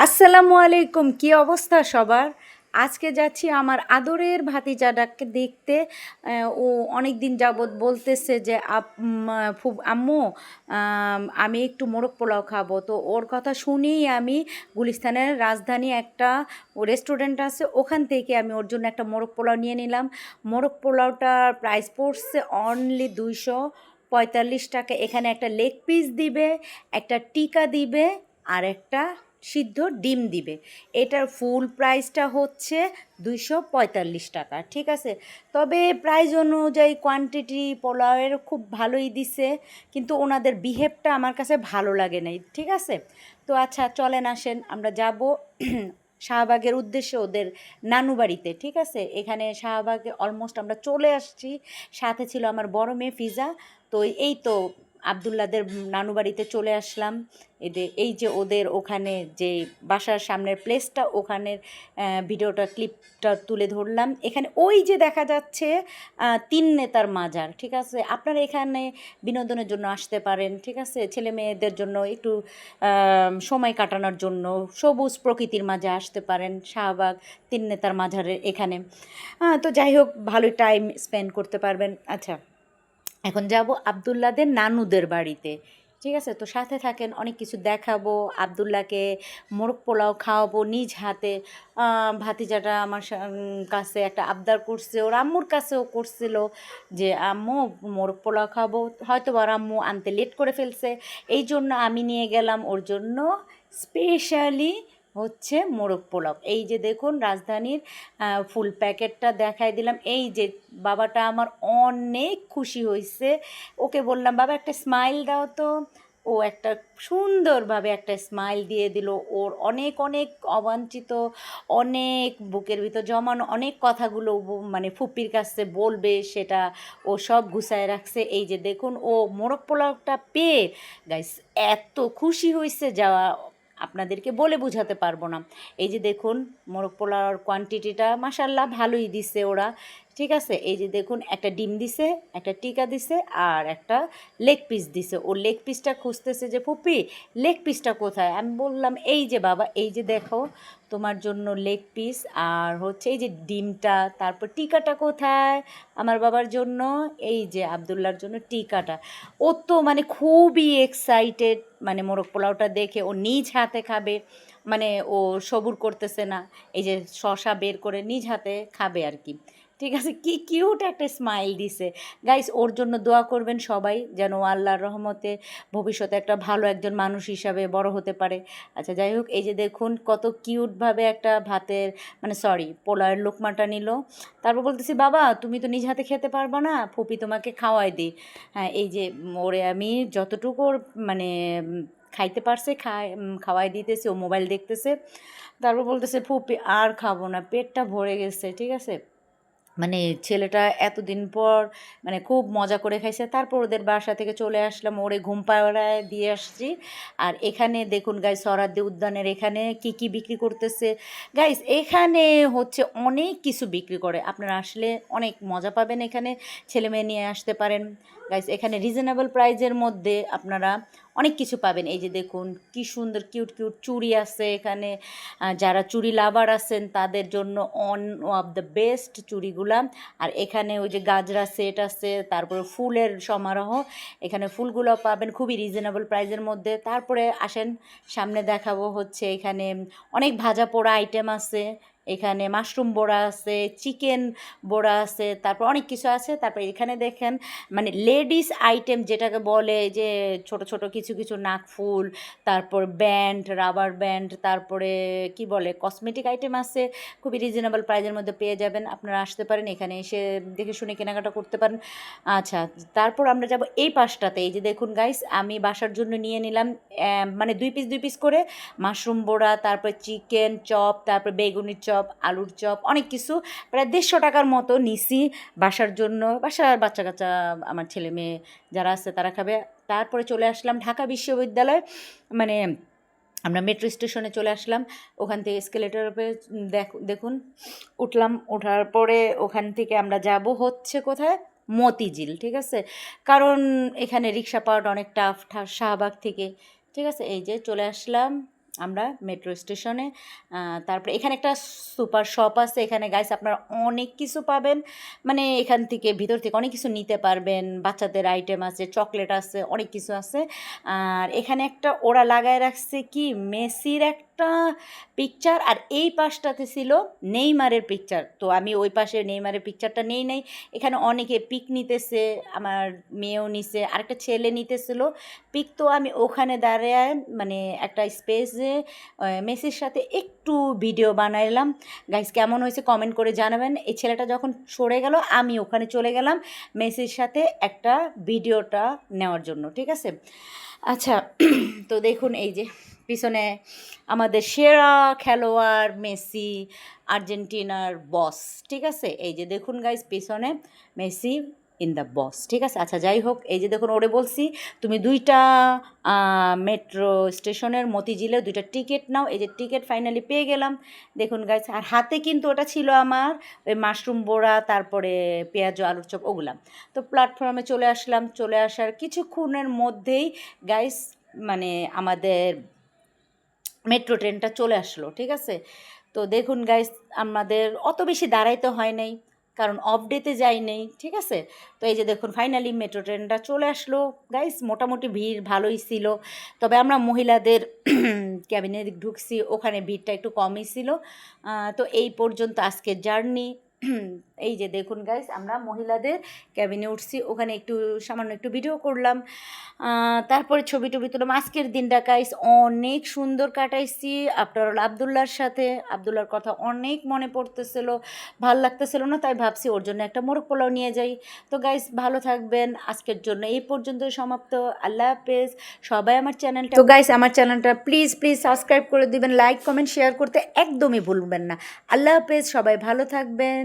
আসসালামু আলাইকুম, কি অবস্থা সবার? আজকে যাচ্ছি আমার আদরের ভাতিজাটাকে দেখতে। ও অনেক দিন যাবৎ বলতেছে যে আম্মু, আমি একটু মোরগ পোলাও খাবো। তো ওর কথা শুনেই আমি গুলিস্তানের রাজধানী একটা রেস্টুরেন্ট আছে, ওখান থেকে আমি ওর জন্য একটা মোরগ পোলাও নিয়ে নিলাম। মোরগ পোলাওটার প্রাইস পড়ছে অনলি 245 টাকা। এখানে একটা লেগ পিস দিবে, একটা টিকা দিবে, আর একটা সিদ্ধ ডিম দিবে। এটার ফুল প্রাইসটা হচ্ছে 245 টাকা, ঠিক আছে। তবে প্রাইস অনুযায়ী কোয়ান্টিটি পোলাওয়ের খুব ভালোই দিছে, কিন্তু ওনাদের বিহেভটা আমার কাছে ভালো লাগে নাই, ঠিক আছে। তো আচ্ছা, চলেন আসেন আমরা যাব শাহবাগের উদ্দেশ্যে, ওদের নানু বাড়িতে, ঠিক আছে। এখানে শাহবাগে অলমোস্ট আমরা চলে আসছি। সাথে ছিল আমার বড় মেয়ে ফিজা। তো এই তো আবদুল্লাদের নানু বাড়িতে চলে আসলাম। এই যে ওদের ওখানে যে বাসার সামনের প্লেসটা, ওখানের ভিডিওটা ক্লিপটা তুলে ধরলাম। এখানে ওই যে দেখা যাচ্ছে তিন নেতার মাজার, ঠিক আছে। আপনারা এখানে বিনোদনের জন্য আসতে পারেন, ঠিক আছে। ছেলে মেয়েদের জন্য একটু সময় কাটানোর জন্য সবুজ প্রকৃতির মাঝে আসতে পারেন, শাহবাগ তিন নেতার মাজারের এখানে। তো যাই হোক, ভালোই টাইম স্পেন্ড করতে পারবেন। আচ্ছা, এখন যাব আবদুল্লাদের নানুদের বাড়িতে, ঠিক আছে। তো সাথে থাকেন, অনেক কিছু দেখাবো। আবদুল্লাহকে মোরগ পোলাও খাওয়াবো নিজ হাতে। ভাতিজাটা আমার কাছে একটা আবদার করছে, ওর আম্মুর কাছেও করছিল যে আম্মু মোরগ পোলাও খাবো। হয়তো আর আম্মু আনতে লেট করে ফেলছে, এই জন্য আমি নিয়ে গেলাম ওর জন্য স্পেশালি হচ্ছে মোরগ পোলাও। এই যে দেখুন, রাজধানীর ফুল প্যাকেটটা দেখাই দিলাম। এই যে বাবাটা আমার অনেক খুশি হয়েছে। ওকে বললাম, বাবা একটা স্মাইল দাও তো। ও একটা সুন্দরভাবে একটা স্মাইল দিয়ে দিল। ওর অনেক অনেক অবাঞ্ছিত, অনেক বুকের ভিতর জমানো অনেক কথাগুলো মানে ফুপির কাছে বলবে, সেটা ও সব গুছায় রাখছে। এই যে দেখুন, ও মোরগ পোলাওটা পেয়ে গাইস এত খুশি হয়েছে, যাওয়া আপনাদেরকে বলে বোঝাতে পারবো না। এই যে দেখুন, মোরগ পোলাওর কোয়ান্টিটিটা মাশাল্লাহ ভালোই দিছে ওরা, ঠিক আছে। এই যে দেখুন, একটা ডিম দিছে, একটা টিকা দিছে, আর একটা লেগ পিস দিছে। ও লেগ পিসটা খুঁজতেছে যে ফুপি লেগ পিসটা কোথায়। আমি বললাম, এই যে বাবা, এই যে দেখো তোমার জন্য লেগ পিস, আর হচ্ছে এই যে ডিমটা, তারপর টিকাটা কোথায় আমার বাবার জন্য, এই যে আবদুল্লার জন্য টিকাটা। ও তো মানে খুবই এক্সাইটেড, মানে মোরগ পোলাওটা দেখে ও নিজ হাতে খাবে, মানে ও সবুর করতেছে না। এই যে শশা বের করে নিজ হাতে খাবে আর কি, ঠিক আছে। কি কিউট একটা স্মাইল দিছে। গাইস, ওর জন্য দোয়া করবেন সবাই, যেন ও আল্লাহর রহমতে ভবিষ্যতে একটা ভালো একজন মানুষ হিসাবে বড় হতে পারে। আচ্ছা, যাই হোক, এই যে দেখুন কত কিউটভাবে একটা ভাতের মানে সরি পোলাওয়ের লোকমাটা নিল। তারপর বলতেছি, বাবা তুমি তো নিজ হাতে খেতে পারবা না, ফুপি তোমাকে খাওয়াই দিই। হ্যাঁ, এই যে ওরে আমি যতটুকু ওর মানে খাইতে পারছে খাওয়াই দিতেছি। ও মোবাইল দেখতেছে। তারপর বলতেছে, ফুপি আর খাবো না, পেটটা ভরে গেছে, ঠিক আছে। মানে ছেলেটা এতদিন পর মানে খুব মজা করে খাইছে। তারপর ওদের বাসা থেকে চলে আসলাম, ওরে ঘুম পাড়ায় দিয়ে আসছি। আর এখানে দেখুন গাইস, সরাদ্দি উদ্যানের এখানে কি কি বিক্রি করতেছে। গাইস, এখানে হচ্ছে অনেক কিছু বিক্রি করে, আপনারা আসলে অনেক মজা পাবেন। এখানে ছেলে মেয়ে নিয়ে আসতে পারেন। গাইস, এখানে রিজনেবল প্রাইজের মধ্যে আপনারা অনেক কিছু পাবেন। এই যে দেখুন কি সুন্দর কিউট কিউট চুড়ি আছে এখানে। যারা চুড়ি লাভার আছেন তাদের জন্য অন অফ দ্য বেস্ট চুড়িগুলা। আর এখানে ওই যে গাজরা সেট আছে, তারপরে ফুলের সমারোহ, এখানে ফুলগুলো পাবেন খুবই রিজনেবল প্রাইসের মধ্যে। তারপরে আসেন সামনে দেখাবো হচ্ছে এখানে অনেক ভাজা পোড়া আইটেম আছে। এখানে মাশরুম বড়া আছে, চিকেন বড়া আছে, তারপর অনেক কিছু আছে। তারপর এখানে দেখেন মানে লেডিস আইটেম যেটাকে বলে, যে ছোট ছোট কিছু কিছু নাকফুল, তারপর ব্যান্ড, রাবার ব্যান্ড, তারপরে কি বলে কসমেটিক আইটেম আছে। খুবই রিজনেবল প্রাইজের মধ্যে পেয়ে যাবেন, আপনারা আসতে পারেন, এখানে এসে দেখে শুনে কেনাকাটা করতে পারেন। আচ্ছা, তারপর আমরা যাব এই পাশটাতে। এই যে দেখুন গাইস, আমি বাসার জন্য নিয়ে নিলাম মানে দুই পিস করে মাশরুম বড়া, তারপর চিকেন চপ, তারপর বেগুনির চপ, আলুর চপ, অনেক কিছু প্রায় 150 টাকার মতো নিছি বাসার জন্য। বাসার বাচ্চা কাচ্চা আমার ছেলে মেয়ে যারা আছে তারা খাবে। তারপরে চলে আসলাম ঢাকা বিশ্ববিদ্যালয়, মানে আমরা মেট্রো স্টেশনে চলে আসলাম। ওখান থেকে এসকেলেটরে দেখুন উঠলাম। ওঠার পরে ওখান থেকে আমরা যাব হচ্ছে কোথায়, মতিঝিল, ঠিক আছে। কারণ এখানে রিক্সা পাওয়াটা অনেক টাফ শাহবাগ থেকে, ঠিক আছে। এই যে চলে আসলাম আমরা মেট্রো স্টেশনে। তারপরে এখানে একটা সুপার শপ আছে, এখানে গাইস আপনারা অনেক কিছু পাবেন, মানে এখান থেকে ভিতর থেকে অনেক কিছু নিতে পারবেন, বাচ্চাদের আইটেম আছে, চকলেট আছে, অনেক কিছু আছে। আর এখানে একটা ওরা লাগায় রাখছে কি মেসির একটা পিকচার, আর এই পাশটাতে ছিল নেইমারের পিকচার। তো আমি ওই পাশে নেইমারের পিকচারটা নেই নাই। এখানে অনেকে পিক নিতেছে, আমার মেয়েও নিছে, আরেকটা ছেলে নিতেছিল পিক। তো আমি ওখানে দাঁড়িয়ে মানে একটা স্পেসে মেসির সাথে একটু ভিডিও বানাইলাম। গাইস কেমন হয়েছে কমেন্ট করে জানাবেন। এই ছেলেটা যখন সরে গেল আমি ওখানে চলে গেলাম মেসির সাথে একটা ভিডিওটা নেওয়ার জন্য, ঠিক আছে। আচ্ছা তো দেখুন এই যে পিছনে আমাদের সেরা খেলোয়াড় মেসি, আর্জেন্টিনার বস, ঠিক আছে। এই যে দেখুন গাইস পিছনে মেসি ইন দ্য বস, ঠিক আছে। আচ্ছা যাই হোক, এই যে দেখুন ওরে বলছি তুমি 2টা মেট্রো স্টেশনের মতিঝিলে 2টা টিকিট নাও। এই যে টিকিট ফাইনালি পেয়ে গেলাম, দেখুন গাইস। আর হাতে কিন্তু ওটা ছিল আমার ওই মাশরুম বড়া, তারপরে পেঁয়াজ আলুর চপ, ওগুলা। তো প্ল্যাটফর্মে চলে আসলাম, চলে আসার কিছুক্ষণের মধ্যেই গাইস মানে আমাদের মেট্রো ট্রেনটা চলে আসলো, ঠিক আছে। তো দেখুন গাইস আমাদের অত বেশি দাঁড়াইতে হয় নাই, কারণ অফ ডেতে যাই নেই, ঠিক আছে। তো এই যে দেখুন ফাইনালি মেট্রো ট্রেনটা চলে আসলো গাইস। মোটামুটি ভিড় ভালোই ছিল, তবে আমরা মহিলাদের ক্যাবিনে ঢুকছি, ওখানে ভিড়টা একটু কমই ছিল। তো এই পর্যন্ত আজকের জার্নি। এই যে দেখুন গাইস আমরা মহিলাদের ক্যাবিনে উঠছি, ওখানে একটু সামান্য একটু ভিডিও করলাম, তারপরে ছবি টবি তুললাম। আজকের দিনটা গাইস অনেক সুন্দর কাটাইছি আফটার অল আবদুল্লার সাথে। আবদুল্লার কথা অনেক মনে পড়তেছিল, ভাল লাগতেছিল না, তাই ভাবছি ওর জন্য একটা মোরগ পোলাও নিয়ে যাই। তো গাইস ভালো থাকবেন, আজকের জন্য এই পর্যন্ত সমাপ্ত। আল্লাহ হাফেজ। সবাই আমার চ্যানেলটা, তো গাইস আমার চ্যানেলটা প্লিজ প্লিজ সাবস্ক্রাইব করে দিবেন, লাইক কমেন্ট শেয়ার করতে একদমই ভুলবেন না। আল্লাহ হাফেজ, সবাই ভালো থাকবেন।